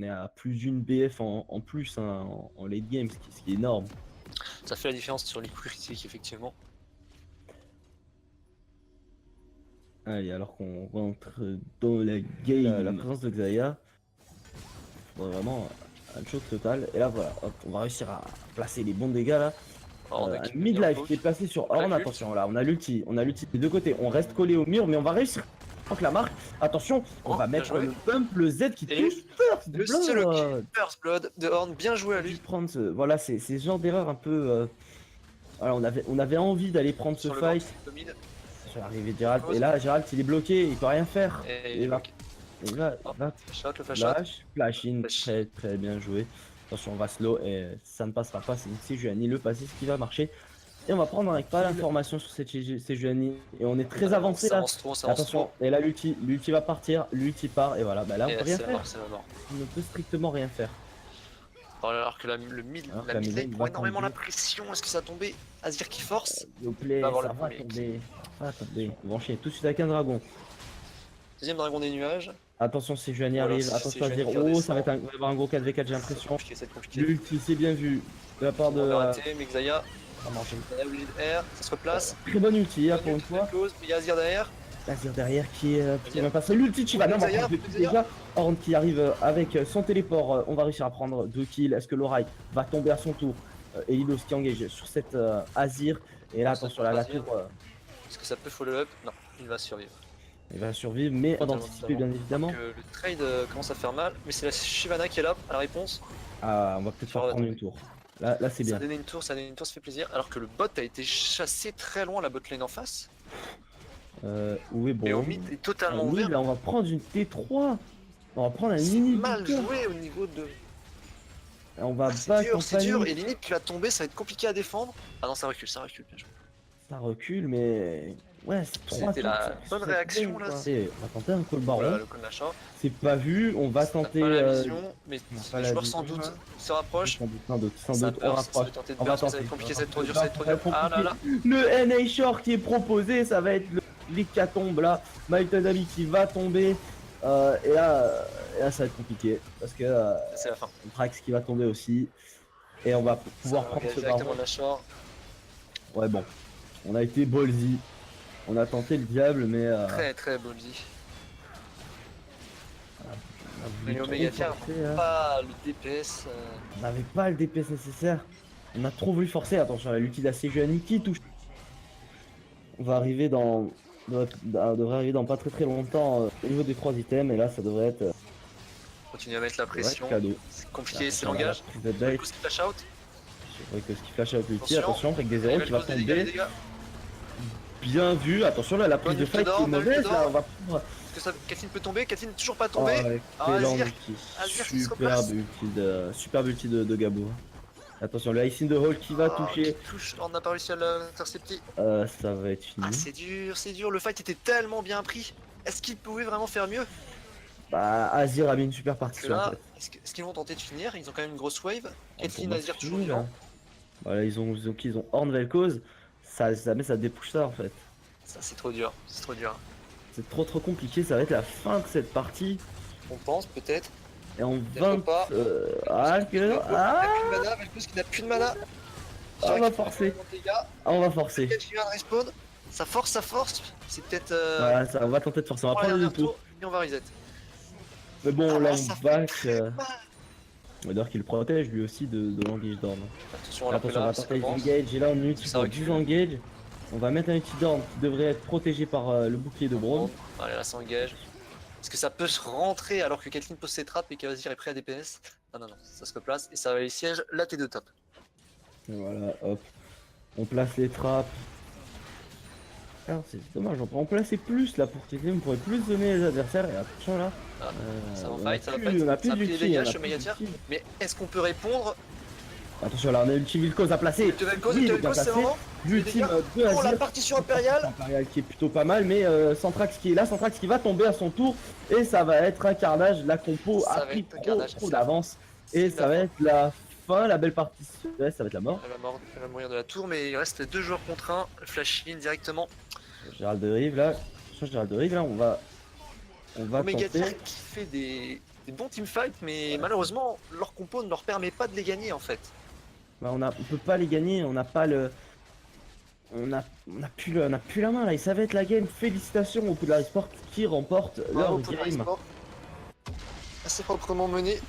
on est à plus d'une BF en plus hein, en late game, ce qui est énorme. Ça fait la différence sur les coups critiques, effectivement. Allez, alors qu'on rentre dans la game, la présence de Xayah, faudrait vraiment un choc total. Et là, voilà, hop, on va réussir à placer les bons dégâts là. Un midlife qui est placé sur Horn, attention, là, on a l'ulti des deux côtés. On reste collé au mur, mais on va réussir. Donc la marque, attention, on va mettre le bump, le Z qui touche First Blood. First Blood de Horn, bien joué à lui. Prendre voilà, c'est ce genre d'erreur un peu. Voilà, on avait envie d'aller prendre ce fight. Je vais arriver Gérald, et là Gérald il est bloqué, il peut rien faire. Et là, flash in, très bien joué. Attention, on va slow et ça ne passera pas. C'est Sejuani le passé, ce qui va marcher. Et on va prendre avec pas d'informations sur cette Sejuani. Et on est très avancé là. Attention, et là l'ulti va partir, l'ulti part, et voilà, bah là on peut rien faire. On ne peut strictement rien faire. Alors que le mid lane prend énormément la pression, est-ce que ça a tombé? Azir qui force. S'il vous plaît, ça va tomber. Attendez, on va enchaîner tout de suite avec un dragon. Deuxième dragon des nuages. Attention, Sejuani arrive, attention à dire, oh ça va être un gros 4v4, j'ai l'impression. L'ulti, c'est bien vu de la part de... mais Xayah, ça se replace. Très bonne ulti, pour une fois. Il y a Azir derrière. Azir derrière qui est même pas seul. L'ulti qui va déjà. Horn qui arrive avec son téléport. On va réussir à prendre 2 kills. Est-ce que l'oreille va tomber à son tour? Elidos qui engage sur cette Azir. Et là, attention, la tour. Est-ce que ça peut follow up? Non, il va survivre. Il va survivre, mais pas d'anticiper, bien évidemment. Le trade commence à faire mal, mais c'est la Shyvana qui est là à la réponse. Ah, on va peut-être faire prendre une tour. Là c'est bien. Ça a donné une tour, ça fait plaisir. Alors que le bot a été chassé très loin, la bot lane en face. Oui, bon. Et au mid est totalement ouvert. Là, on va prendre une T3. On va prendre un mini. Mal joué au niveau de. On va c'est dur, et limite tu vas tomber, ça va être compliqué à défendre. Ah non, ça recule, bien joué. Ça recule, mais. Ouais, c'était la bonne réaction là. On va tenter un call baron. Le call d'achat. C'est pas vu, on va tenter. Pas la vision, mais le joueur sans doute se rapproche. Sans doute, on rapproche. On va tenter. Ça va être compliqué, ça va être trop dur, Ah là là. Le NA Short qui est proposé, ça va être l'hécatombe là. Mytodami qui va tomber. Et là, ça va être compliqué. Parce que. C'est la fin. Trax qui va tomber aussi. Et on va pouvoir prendre ce directement la short. Ouais, bon. On a été ballsy. On a tenté le diable, mais. Très ballsy. Mais Omega Tier pas le DPS. On n'avait pas le DPS nécessaire. On a trop voulu forcer. Attention, la l'ulti de la Sejuani qui touche. On va arriver dans. Devrait arriver dans pas très longtemps au niveau des 3 items. Et là, ça devrait être. Continue à mettre la pression. C'est compliqué, c'est langage. Flash out. C'est vrai que ce qui flash out l'ulti. Attention, avec des zéros qui va tomber. Bien vu. Attention, là, la prise de fight qui est mauvaise. Là, on va prendre. Est-ce que Kathleen peut tomber? Kathleen toujours pas tombé. Superbe ulti de Gabo. Attention, le Ice in the Hole qui va toucher. On n'a pas réussi à l'intercepter. Ça va être fini. Ah, c'est dur. Le fight était tellement bien pris. Est-ce qu'il pouvait vraiment faire mieux? Bah, Azir a mis une super partition. En fait. Est-ce qu'ils vont tenter de finir? Ils ont quand même une grosse wave. Kathleen, Azir toujours vivant. Voilà, ils ont Horn Vel'Koz. Ça dépouche ça en fait. Ça, c'est trop dur. C'est trop compliqué, ça va être la fin de cette partie. On pense peut-être. Et on 20. Vel'Koz qui n'a plus de mana. On va forcer. Ça force. C'est peut-être. Voilà, on va tenter de forcer. On va prendre le tour. Et on va reset. Mais bon, là on back. D'ailleurs qu'il protège lui aussi de l'engage d'Orn. Attention, on va tenter l'engage. Et là on utilise du engage. On va mettre un outil d'Orn qui devrait être protégé par le bouclier de Braum. Allez, là ça engage. Est-ce que ça peut se rentrer alors que Kathleen pose ses trappes et qu'Azir est prêt à DPS? Ah non, ça se replace et ça va aller siège la T2 top. Et voilà, hop. On place les trappes. Alors c'est dommage, on peut en placer plus là pour TT, on pourrait plus donner les adversaires. Et attention là. Ça va fight, ça va plus les dégâts chez Omega. Mais est-ce qu'on peut répondre? Attention là, on a l'ulti Vel'Koz à placer. Vel'Koz, c'est vraiment l'ultime de Azir. La partition impériale. Qui est plutôt pas mal, mais Centrax qui est là, Centrax qui va tomber à son tour. Et ça va être un carnage, la compo a pris trop d'avance. Et ça va être la fin, la belle partie. Ouais, ça va être la mort. Elle va mourir de la tour, mais il reste 2 joueurs contre 1. Flash in directement. Gérald de Rive là. On va Omega Tier qui fait des bons teamfights, mais malheureusement, leur compo ne leur permet pas de les gagner en fait. Bah, on peut pas les gagner, on n'a pas le. On a plus la main là, et ça va être la game. Félicitations au Poudlard Esport qui remporte leur Bravo pour game. Assez proprement mené.